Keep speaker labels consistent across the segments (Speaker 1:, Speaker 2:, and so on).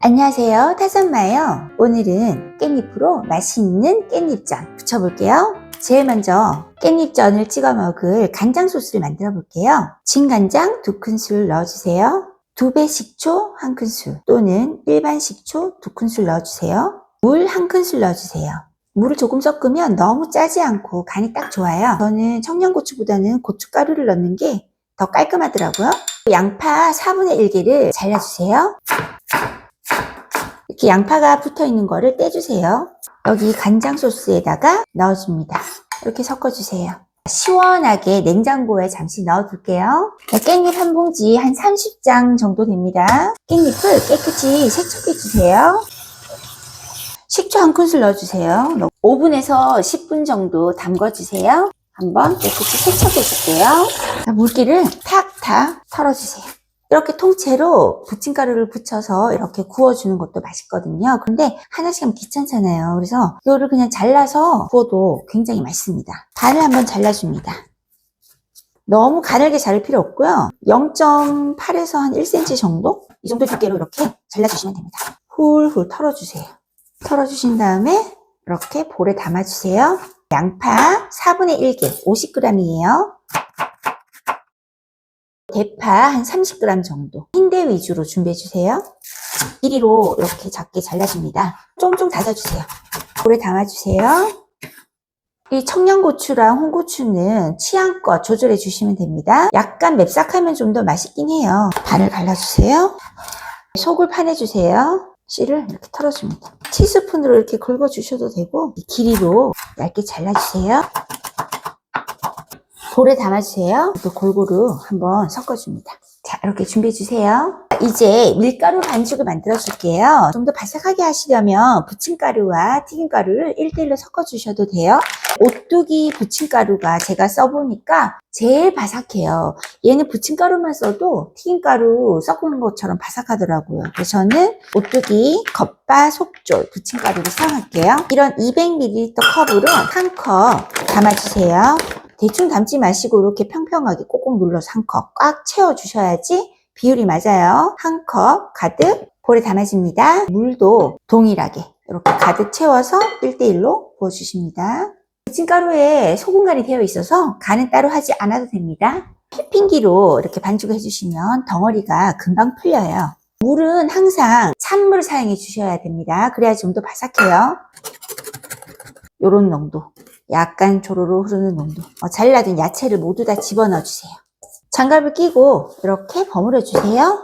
Speaker 1: 안녕하세요, 타선마예요. 오늘은 깻잎으로 맛있는 깻잎전 부쳐볼게요. 제일 먼저 깻잎전을 찍어 먹을 간장 소스를 만들어 볼게요. 진간장 2큰술 넣어주세요. 2배 식초 1큰술 또는 일반 식초 2큰술 넣어주세요. 물 1큰술 넣어주세요. 물을 조금 섞으면 너무 짜지 않고 간이 딱 좋아요. 저는 청양고추보다는 고춧가루를 넣는 게 더 깔끔하더라고요. 양파 4분의 1개를 잘라주세요. 이렇게 양파가 붙어 있는 거를 떼주세요. 여기 간장 소스에다가 넣어줍니다. 이렇게 섞어주세요. 시원하게 냉장고에 잠시 넣어둘게요. 깻잎 한 봉지 한 30장 정도 됩니다. 깻잎을 깨끗이 세척해주세요. 식초 1큰술 넣어주세요. 오븐에서 10분 정도 담궈주세요. 한번 깨끗이 세척해줄게요. 물기를 탁탁 털어주세요. 이렇게 통째로 부침가루를 붙여서 이렇게 구워주는 것도 맛있거든요. 근데 하나씩 하면 귀찮잖아요. 그래서 이거를 그냥 잘라서 구워도 굉장히 맛있습니다. 반을 한번 잘라줍니다. 너무 가늘게 자를 필요 없고요. 0.8에서 한 1cm 정도? 이 정도 두께로 이렇게 잘라주시면 됩니다. 훌훌 털어주세요. 털어주신 다음에 이렇게 볼에 담아주세요. 양파 4분의 1개 50g이에요. 대파 한 30g 정도 흰대 위주로 준비해주세요. 길이로 이렇게 작게 잘라줍니다. 쫑쫑 다져주세요. 볼에 담아주세요. 이 청양고추랑 홍고추는 취향껏 조절해 주시면 됩니다. 약간 맵싹하면 좀 더 맛있긴 해요. 반을 갈라주세요. 속을 파내주세요. 씨를 이렇게 털어줍니다. 티스푼으로 이렇게 긁어주셔도 되고 길이로 얇게 잘라주세요. 볼에 담아주세요. 또 골고루 한번 섞어줍니다. 자, 이렇게 준비해주세요. 이제 밀가루 반죽을 만들어 줄게요. 좀 더 바삭하게 하시려면 부침가루와 튀김가루를 1대1로 섞어주셔도 돼요. 오뚜기 부침가루가 제가 써보니까 제일 바삭해요. 얘는 부침가루만 써도 튀김가루 섞는 것처럼 바삭하더라고요. 그래서 저는 오뚜기 겉바속졸 부침가루를 사용할게요. 이런 200ml 컵으로 한 컵 담아주세요. 대충 담지 마시고 이렇게 평평하게 꼭꼭 눌러서 한 컵 꽉 채워주셔야지 비율이 맞아요. 한 컵 가득 볼에 담아집니다. 물도 동일하게 이렇게 가득 채워서 1대1로 부어주십니다. 부침가루에 소금간이 되어 있어서 간은 따로 하지 않아도 됩니다. 휘핑기로 이렇게 반죽을 해주시면 덩어리가 금방 풀려요. 물은 항상 찬물을 사용해 주셔야 됩니다. 그래야 좀 더 바삭해요. 요런 농도. 약간 조로로 흐르는 농도. 잘라둔 야채를 모두 다 집어넣어 주세요. 장갑을 끼고 이렇게 버무려 주세요.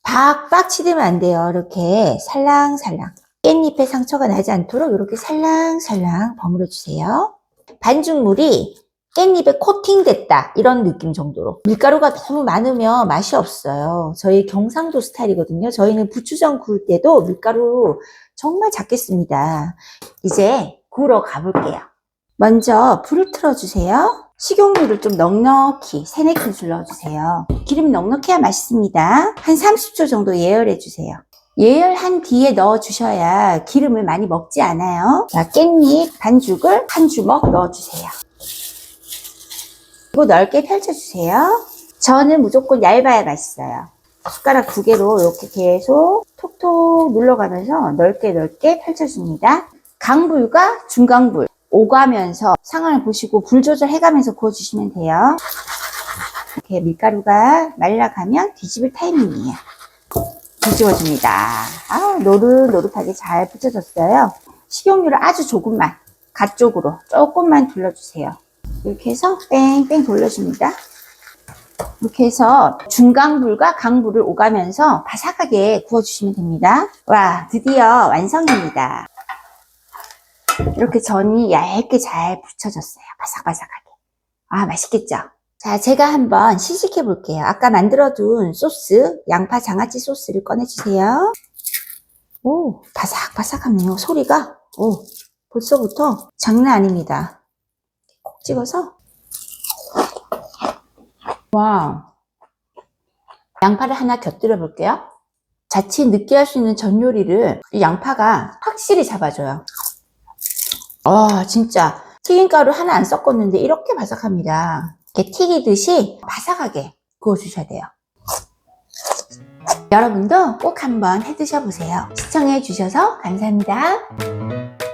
Speaker 1: 박박 치대면 안 돼요. 이렇게 살랑살랑. 깻잎에 상처가 나지 않도록 이렇게 살랑살랑 버무려 주세요. 반죽물이 깻잎에 코팅됐다 이런 느낌 정도로. 밀가루가 너무 많으면 맛이 없어요. 저희 경상도 스타일이거든요. 저희는 부추전 구울 때도 밀가루 정말 작게 씁니다. 이제 구우러 가볼게요. 먼저 불을 틀어주세요. 식용유를 좀 넉넉히 3, 4큰술 넣어주세요. 기름이 넉넉해야 맛있습니다. 한 30초 정도 예열해주세요. 예열한 뒤에 넣어주셔야 기름을 많이 먹지 않아요. 자, 깻잎 반죽을 한 주먹 넣어주세요. 그리고 넓게 펼쳐주세요. 저는 무조건 얇아야 맛있어요. 숟가락 2개로 이렇게 계속 톡톡 눌러가면서 넓게 펼쳐줍니다. 강불과 중강불 오가면서 상황을 보시고 불 조절해가면서 구워주시면 돼요. 이렇게 밀가루가 말라가면 뒤집을 타이밍이에요. 뒤집어줍니다. 노릇노릇하게 잘 붙여졌어요. 식용유를 아주 조금만 갓 쪽으로 조금만 둘러주세요. 이렇게 해서 뺑뺑 돌려줍니다. 이렇게 해서 중강불과 강불을 오가면서 바삭하게 구워주시면 됩니다. 와, 드디어 완성입니다. 이렇게 전이 얇게 잘 붙여졌어요. 바삭바삭하게. 맛있겠죠? 자, 제가 한번 시식해 볼게요. 아까 만들어둔 소스, 양파 장아찌 소스를 꺼내주세요. 오, 바삭바삭하네요. 소리가. 오, 벌써부터 장난 아닙니다. 콕 찍어서. 와, 양파를 하나 곁들여 볼게요. 자칫 느끼할 수 있는 전 요리를 이 양파가 확실히 잡아줘요. 진짜 튀김가루 하나 안 섞었는데 이렇게 바삭합니다. 이렇게 튀기듯이 바삭하게 구워주셔야 돼요. 여러분도 꼭 한번 해 드셔보세요. 시청해 주셔서 감사합니다.